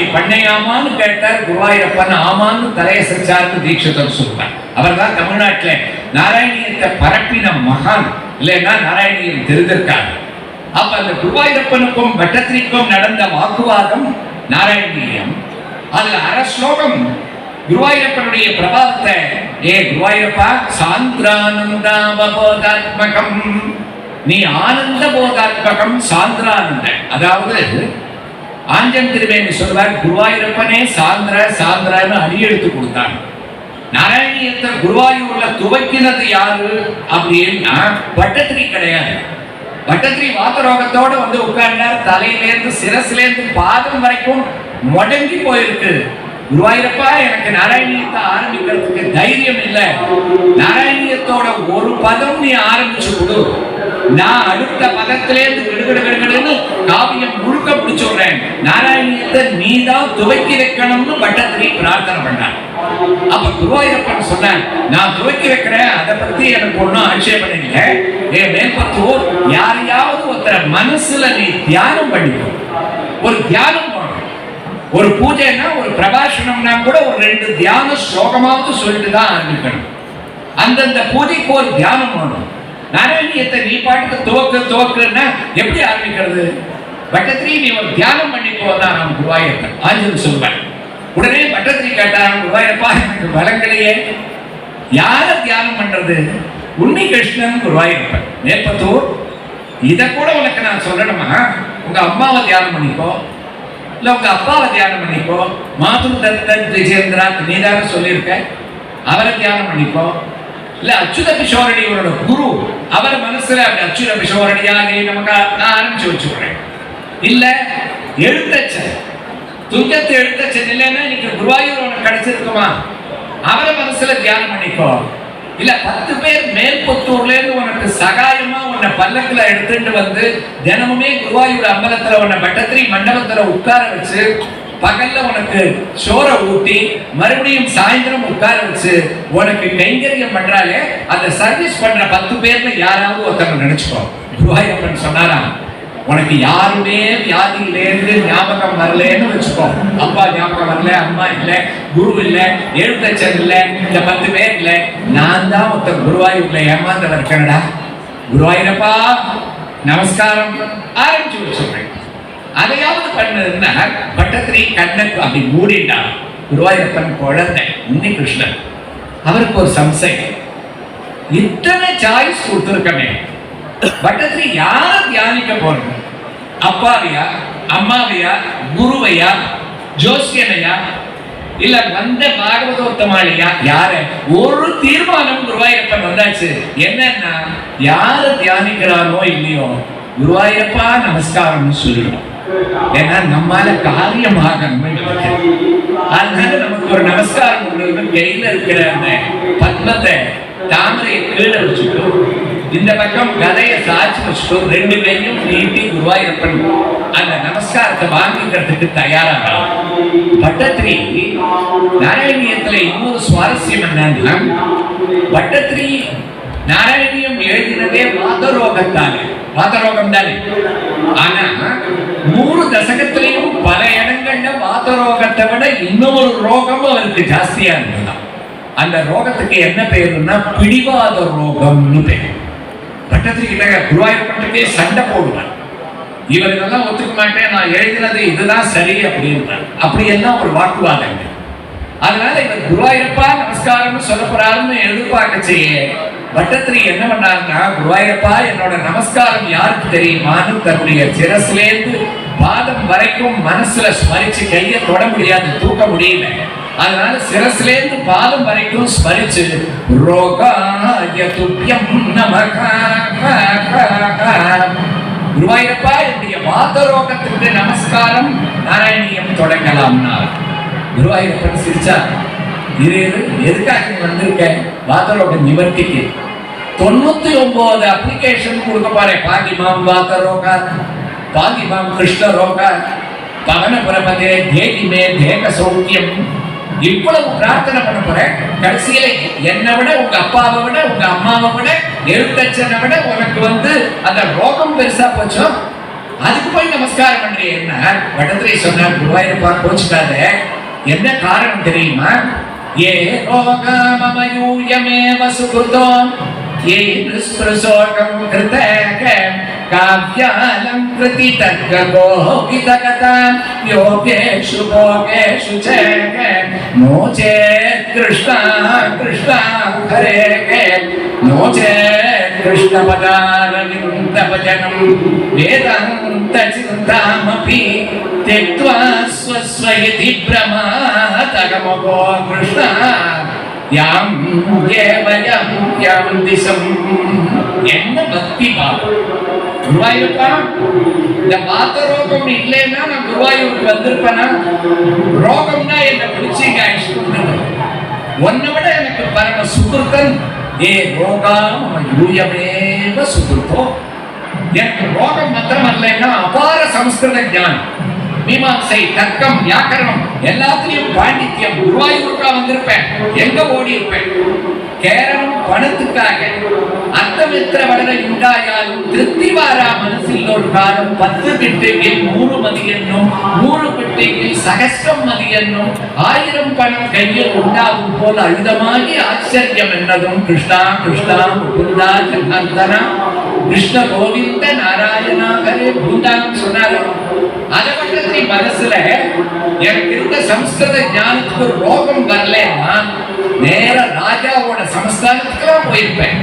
அப்படி பண்ணையாமான்னு கேட்டார் குருவாயூரப்பன். ஆமான்னு தலையசைச்சார்னு தீட்சிதர் சொல்றார். அவர் தான் தமிழ்நாட்டில் நாராயணியத்தை பரப்பின மகான். இல்லைன்னா நாராயணியம் தெரிந்திருக்காரு. அப்ப அந்த குருவாயூரப்பனுக்கும் பட்டத்திரிக்கும் நடந்த வாக்குவாதம் நாராயணியம். அதுல அரஸ்லோகம் குருவாயூரப்பனுடைய பிரபாவத்தை, ஏ குருவாயூரப்பா சாந்திரானந்தாவபோதாத்மகம், நீ ஆனந்த போதாத்மகம் சாந்திரானந்த. அதாவது ஆஞ்சன் திருமேனி சொல்வார், குருவாயூரப்பனே சாந்திர சாந்திரான்னு அடி எடுத்து கொடுத்தாங்க. நாராயணியத்தை குருவாயூர்ல துவக்கினது யாரு அப்படின்னா பட்டத்திரி கிடையாது. பட்டத்திரி வாத்தரோகத்தோட வந்து உட்கார்ந்தார். தலையிலேருந்து சிரசிலேருந்து பாதம் வரைக்கும் முடங்கி போயிருக்கு. குருவாயூரப்பா எனக்கு நாராயணியத்தை ஆரம்பிக்கிறதுக்கு தைரியம் இல்லை, நாராயணியத்தோட ஒரு பதம் நீ ஆரம்பிச்சு கொடு, நான் அடுத்த பதத்திலேருந்து விடுவிடுன்னு காவியம் முழுக்க பிடிச்சுடுறேன், நாராயணியத்தை நீ தான் துவக்கி வைக்கணும்னு பட்டத்திரி பிரார்த்தனை பண்ணார். அப்ப குருவாயூரப்பன் சொன்னார், நான் துவக்கி வைக்கிறேன், அதை பத்தி எனக்கு ஒன்னும் ஆட்சேபனை இல்லை. என் மேற்பத்தூர் யாரையாவது ஒருத்தர மனசுல நீ தியானம் பண்ணிக்கோ. ஒரு தியானம் ஒரு பூஜைன்னா ஒரு பிரபாஷணம்னா கூட ஒரு 2 தியான ஸ்லோகமாவது சொல்லிட்டு தான் ஆரம்பிக்கணும். அந்தந்த பூஜைக்கு ஒரு தியானம் வேணும். நாராயணியத்தை நீ பாட்டுக்கு துவக்குன்னா எப்படி ஆரம்பிக்கிறது? பட்டத்திரி நீ ஒரு தியானம் பண்ணிக்கோ தான் நான் குருவாயூரப்பன் ஆஞ்சல் சொல்வேன். உடனே பட்டத்திரி கேட்டான், குருவாயூரப்பா எனக்கு வளங்களையே, யார தியானம் பண்றது? உன்னி கிருஷ்ணன் குருவாயூரப்பன் மேற்பத்தூர். இதை கூட உனக்கு நான் சொல்லணுமா? உங்க அம்மாவை தியானம் பண்ணிக்கோ, இல்ல உங்க அப்பாவை தியானம் பண்ணிக்கோ. மாது தத்தன் விஜேந்திரா நீதான சொல்லியிருக்க, அவரை தியானம் பண்ணிக்கோ. இல்ல அச்சுத கிஷோரடி இவரோட குரு, அவர் மனசுல அச்சுத கிஷோரடியா நீ நமக்கு நான் ஆரம்பிச்சு வச்சுக்கிறேன். இல்ல எழுத்தச்சன் துங்கத்து எழுத்தச்சன் இல்லைன்னா இன்னைக்கு குருவாயூர் உனக்கு கிடைச்சிருக்குமா, அவரை மனசுல தியானம் பண்ணிக்கோ. இல்ல 10 பேர் மேல்புத்தூர்ல இருந்து உனக்கு சகாயமா உன்னை பல்லக்குல எடுத்துட்டு வந்து தினமுமே குருவாயூர் அம்பலத்துல உன்னை பட்டத்திரி மண்டபத்துல உட்கார வச்சு பகல்ல உனக்கு சோற ஊட்டி மறுபடியும் சாயந்தரம் உட்கார வச்சு உனக்கு கைங்கரியம் பண்றாலே அந்த சர்வீஸ் பண்ற 10 பேர்ல யாராவது ஒருத்தவங்க நினைச்சுக்கோ. குருவாயூரப்பன் சொன்னாராம், உனக்கு யாருமே வியாதியிலேருந்து ஞாபகம் வரலன்னு வச்சுக்கோ. அப்பா ஞாபகம் வரல, அம்மா இல்லை, குரு இல்லை, எழுத்தச்சன் இல்லை, இந்த 10 பேர் இல்லை, நான் தான் ஒருத்த குருவாயூர்ல ஏமாந்தவர் இருக்கேன்டா. குருவாயூரப்பா நமஸ்காரம் ஆரம்பிச்சு வச்சுக்கிறேன். அதையாவது பண்ணதுன்னா பட்டத்திரி கண்ணக்கு அப்படி மூடிட்டான். குருவாயூரப்பன் குழந்தை உன்னி கிருஷ்ணன், அவருக்கு ஒரு சம்சயம், இத்தனை சாய்ஸ் கொடுத்துருக்கமே, பட்டத்திரி யார தியானிக்க போறது? அப்பாவையா, அம்மாவையா, குருவையா, ஜோசியனையா, இல்ல வந்த பாகவதோத்தமாளியா, யார? ஒரு தீர்மானம் குருவாயூரப்பன் வந்தாச்சு. என்னன்னா யார தியானிக்கிறானோ இல்லையோ குருவாயூரப்பா நமஸ்காரம்னு சொல்லிடும். ஏன்னா நம்மால காரியமாகணும். அதனால நமக்கு ஒரு நமஸ்காரம் ஒன்று கையில இருக்கிற அந்த பத்மத்தை தாமரையை கீழே வச்சுட்டு இந்த பக்கம் கதையை சாட்சி வச்சுட்டு 2 கையும் நீட்டி குருவாயூரப்பன் அந்த நமஸ்காரத்தை வாங்கிக்கிறதுக்கு தயாராகலாம். பட்டத்திரி நாராயணியத்துல இன்னொரு சுவாரஸ்யம் என்னன்னா, பட்டத்திரி நாராயணியம் எழுதினதே வாதரோகத்தாலே, வாதரோகம் தானே. ஆனா 3 தசகத்திலையும் பல இடங்கள்ல வாதரோகத்தை விட இன்னொரு ரோகம் அவருக்கு ஜாஸ்தியா இருந்ததுதான். அந்த ரோகத்துக்கு என்ன பேருன்னா பிடிவாத ரோகம்னு பேரு. பட்டத்திரி கிட்ட குருவாயூரப்பனுக்கே சண்டை போடுவார். இவர்களெல்லாம் ஒத்துக்க மாட்டேன், நான் எழுதினது இதுதான் சரி அப்படின்றார். அப்படி எல்லாம் ஒரு வாக்குவாதம். அதனால இவர் குருவாயூரப்பா நமஸ்காரம்னு சொல்ல போறாருன்னு எதிர்பார்க்க செய்ய பட்டத்திரி என்ன பண்ணாருன்னா, குருவாயூரப்பா என்னோட நமஸ்காரம் யாருக்கு தெரியுமான்னு தன்னுடைய சிரஸ்லேருந்து பாதம் வரைக்கும் மனசுல ஸ்மரிச்சு, கையை தொட முடியாது, தூக்க முடியல. அதனால சிரஸ்லேருந்து பாதம் வரைக்கும் ஸ்மரிச்சு ரோகாய துப்யம் நமக குருவாயூரப்பா என்னுடைய வாத ரோகத்துக்கு நமஸ்காரம் நாராயணியம் தொடங்கலாம்னா குருவாயூரப்பன் சிரிச்சார். இது எதுக்காக வந்திருக்க? வாதரோக நிவர்த்திக்கு 99 அப்ளிகேஷன் கொடுக்க பாரு. பாதிமாம் வாத ரோக, பாதிமாம் கிருஷ்ண ரோக, பவன பிரபதே தேகிமே தேக சௌக்கியம், இவ்வளவு பிரார்த்தனை பண்ண போறேன். கடைசியில என்னை விட உங்க அப்பாவை விட உங்க அம்மாவை விட எழுத்தச்சனை விட உனக்கு அந்த ரோகம் பெருசா போச்சோ, அதுக்கு போய் நமஸ்காரம் பண்றீங்கன்னா வடத்திரை சொன்னார், குருவாயூரப்பா கோச்சுக்காத, என்ன காரணம் தெரியுமா? ஏ ரோகமயூயமேவ சுகிருதோ ये निःस्पृशोकं कृतक काव्यालंकृति तर्कगोहितकथां योगेषु भोगेषु च नो चेत् कृष्णा कृष्णा हरे नो चेत् कृष्णपदारविन्दभजनं वेदान्तचिन्तामपि त्यक्त्वा स्वस्वयति भ्रमातगमो कृष्णा யாம் கேவலம் யாம் திசம். என்ன பக்தி பாவம்! குருவாயூரப்பா, இந்த வாத ரோகம் இல்லைன்னா நான் குருவாயூருக்கு வந்திருப்பேனா? ரோகம்னா என்ன பிடிச்சிங்க ஒன்னை விட எனக்கு பரம சுகிருத்தன். ஏ ரோகாம் யூயமேவ சுகிருத்தோ. எனக்கு ரோகம் மாத்திரம் இல்லைன்னா அபார சம்ஸ்கிருத ஞானம், மீமாசை, தர்க்கம், வியாக்கரணம் எல்லாத்திலையும் பாண்டித்யம். குருவாயூருக்கா வந்திருப்பேன், எங்க ஓடி இருப்பேன்? கேரளம் பணத்துக்காக அர்த்தமித்திர வளரை உண்டாயாலும் திருப்தி வாரா மனசில் ஒரு காலம் 10 பிட்டையில் 100 மதி என்னும் 100 பிட்டையில் சகஸ்ரம் மதி என்னும் 1000 பணம் கையில் உண்டாகும் போல் அழுதமாகி ஆச்சரியம் என்னதும் கிருஷ்ணா கிருஷ்ணா முகுந்தா ஜனார்தனா கிருஷ்ண கோவிந்த நாராயணா ஹரே பூண்டான்னு சொன்னாரு. அதை பற்றி மனசுல எனக்கு இருந்த சம்ஸ்கிருத ஞானத்துக்கு ஒரு ரோகம் வரலன்னா நேர ராஜாவோட சமஸ்தானத்துக்குலாம் போயிருப்பேன்.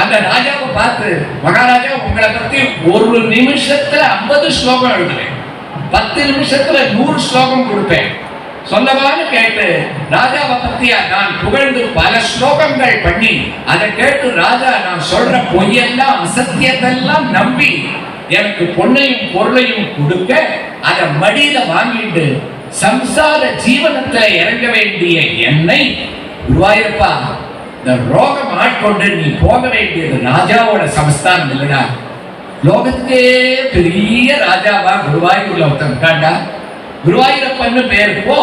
அந்த ராஜாவை பார்த்து, மகாராஜா உங்களை பத்தி ஒரு நிமிஷத்துல 50 ஸ்லோகம் எழுதுவேன், 10 நிமிஷத்துல 100 ஸ்லோகம் கொடுப்பேன் சொல்லவான்னு கேட்டு ராஜாவை பத்தியா நான் புகழ்ந்து பல ஸ்லோகங்கள் பண்ணி அதை கேட்டு ராஜா நான் சொல்ற பொய்யெல்லாம் அசத்தியத்தெல்லாம் நம்பி எனக்கு பொன்னையும் பொருளையும் கொடுக்க அதை மடியில வாங்கிட்டு சம்சார ஜீவனத்துல இறங்க வேண்டிய என்னை குருவாயூரப்பா இந்த ரோகம் ஆட்கொண்டு நீ போக வேண்டியது ராஜாவோட சமஸ்தானம் இல்லடா. லோகத்துக்கே பெரிய ராஜாவா குருவாயூர்ல ஒருத்தன் காண்டா, குருவாயூரப்பன்னு பேர் போ,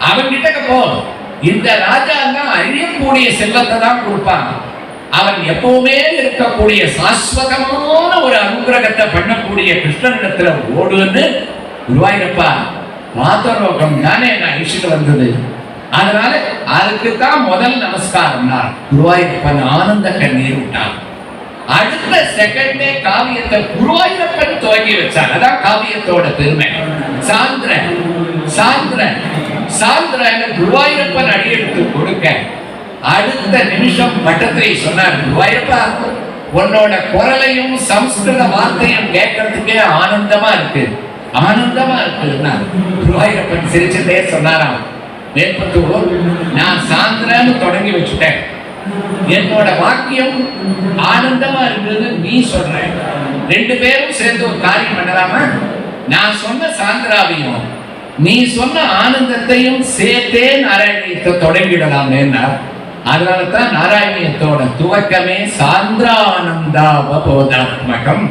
அவன்கிட்ட போ. இந்த ராஜா தான் அழியக்கூடிய செல்வத்தை தான் கொடுப்பான். அவன் எப்பவுமே இருக்கக்கூடிய சாஸ்வதமான ஒரு அனுகிரகத்தை பண்ணக்கூடிய கிருஷ்ணனிடத்துல ஓடுன்னு குருவாயூரப்பா வாதரோகம் தானே நான் அழிச்சுட்டு வந்தது, அதனால அதுக்கு தான் முதல் நமஸ்காரம். குருவாயூரப்பன் ஆனந்த கண்ணீர் விட்டான். அடுத்த செகண்டே காவியத்தை குருவாயூரப்பன் துவங்கி வச்சார். அதான் காவியத்தோட பெருமை. சாந்திர சாந்திர சாந்திர குருவாயூரப்பன் அடியெடுத்து கொடுக்க அடுத்த நிமிஷம் பட்டத்தை சொன்னார், குருவாயூரப்பா உன்னோட குரலையும் சம்ஸ்கிருத வார்த்தையும் கேட்கறதுக்கே ஆனந்தமா இருக்கு, ஆனந்தமா இருக்குன்னா குருவாயூரப்பன் சிரிச்சுட்டே சொன்னாராம், மேற்பட்டூர் நான் சாந்திரன்னு தொடங்கி வச்சுட்டேன், என்னோட வாக்கியம் ஆனந்தமா இருக்குது நீ சொல்ற, 2 பேரும் சேர்ந்து ஒரு காரியம் பண்ணலாமா? நான் சொன்ன சாந்திராவையும் நீ சொன்ன ஆனந்தத்தையும் சேர்த்தே நாராயணியத்தை தொடங்கிடலாமேன்னா, அதனாலதான் நாராயணியத்தோட துவக்கமே சாந்திரானந்தாவபோதாத்மகம்.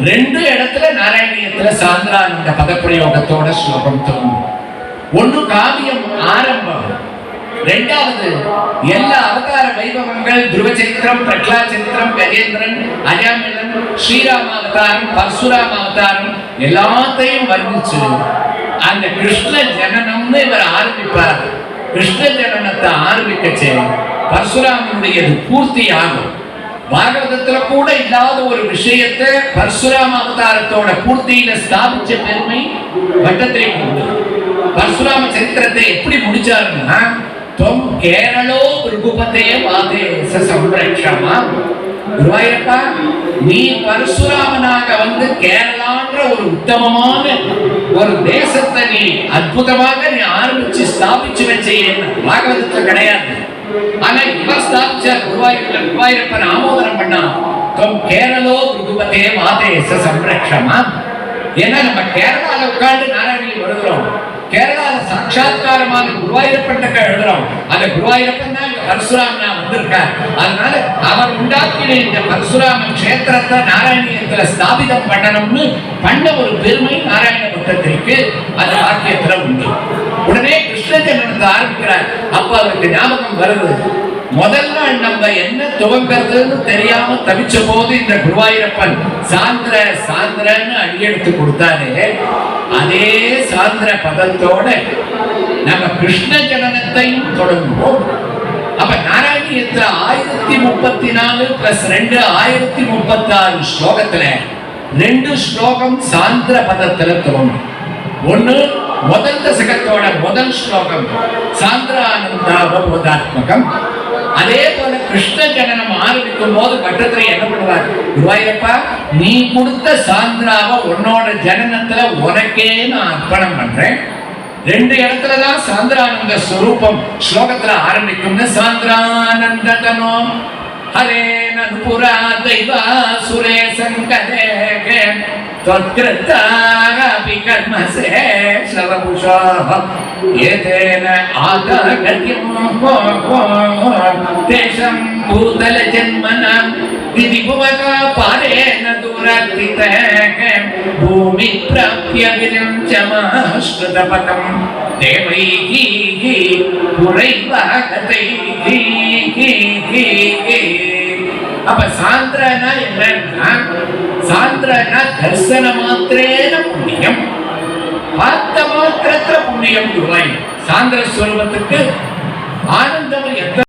2 இடத்துல நாராயணியத்துல சாந்திரானந்த பதப்பிரயோகத்தோட ஸ்லோகம் தோணும். ஒண்ணு காவியம் ஆரம்பம், 2வது எல்லா அவதார வைபவங்கள் துருவ சரித்திரம், பிரகலா சரித்திரம், கஜேந்திரன், அஜாமிலன், ஸ்ரீராம அவதாரம், பரசுராம அவதாரம் எல்லாத்தையும் வர்ணிச்சு அந்த கிருஷ்ண ஜனனம்னு இவர் ஆரம்பிப்பார். கிருஷ்ண ஜனனத்தை ஆரம்பிக்கச்சே பரசுராமனுடையது பூர்த்தி ஆகும். பாகவதத்துல கூட இல்லாத ஒரு விஷயத்தை பரசுராம அவதாரத்தோட பூர்த்தியில ஸ்தாபிச்ச பெருமை வட்டத்திலே உண்டு. பரசுராம சரித்திரத்தை எப்படி முடிச்சாருன்னா, தொம் கேரளோ ருகுபதே வாதேச சம்ரக்ஷமா. குருவாயூரப்பா நீ பரசுராமனாக வந்து கேரளான்ற ஒரு உத்தமமான ஒரு தேசத்தை நீ அற்புதமாக நீ ஆரம்பிச்சு ஸ்தாபிச்சு வச்சேன்னு பாகவதத்துல கிடையாது. ஆனா இவர் ஸ்தாபிச்சார் குருவாயூர்ல. குருவாயூரப்பன் ஆமோதனம் பண்ணா, தொம் கேரளோ ருகுபதே வாதேச சம்ரக்ஷமா. ஏன்னா நம்ம கேரளால உட்கார்ந்து நாராயணி எழுதுறோம், கேரளால சாட்சாத்காரமான குருவாயூரப்பன் எழுதுறோம். அந்த குருவாயூரப்பன் தான் பரசுராமனா வந்திருக்கார். அதனால அவர் உண்டாக்கின இந்த பரசுராம கஷேத்திரத்தை நாராயணியத்துல ஸ்தாபிதம் பண்ணணும்னு பண்ண ஒரு பெருமை நாராயண பட்டத்திற்கு அந்த வாக்கியத்துல உண்டு. உடனே கிருஷ்ண ஜனனத்தை ஆரம்பிக்கிறார். அப்ப அவருக்கு ஞாபகம் வருது, முதல் நாள் நம்ம என்ன துவங்கிறதுன்னு தெரியாம தவிச்ச போது இந்த குருவாயூரப்பன் சாந்திர சாந்திரன்னு அடியெடுத்து கொடுத்தாரே, அதே சாந்திர பதத்தோட நம்ம கிருஷ்ண ஜனனத்தையும் தொடங்குவோம். அப்ப நாராயணியத்துல 1034 + 2 1036 ஸ்லோகத்துல 2 ஸ்லோகம் சாந்திர பதத்துல துவங்கும். ஒண்ணு முதல் தசகத்தோட முதல் ஸ்லோகம் சாந்திரானந்தாவபோதாத்மகம். அதே போல கிருஷ்ண ஜனனம் ஆரம்பிக்கும் போது பட்டத்துல என்ன பண்ணுவார், குருவாயூரப்பா நீ கொடுத்த சாந்திராவை உன்னோட ஜனனத்துல உனக்கே நான் அர்ப்பணம் பண்றேன். 2 இடத்துலதான் சாந்திரானந்த ஸ்வரூபம் ஸ்லோகத்துல ஆரம்பிக்கும்னு சாந்திரானந்ததனோ ஹரே நனுபுரா தெய்வா சுரே சங்கரே त्वत्कृतापि कर्मसे सर्वपुषः एतेन आदागत्यं तेषां भूतलजन्मनां विधिभुवकापारेण दुरर्पितः भूमि प्राप्य विरञ्चमाश्रितपथं देवैः पुरैवागतैः. அப்ப சாந்திரனா என்னன்னா, சாந்திரனா தர்சன மாத்திரேன புண்ணியம், பார்த்த மாத்திரத்துல புண்ணியம். சாந்திர ஸ்வரூபத்துக்கு ஆனந்தம் எத்தனை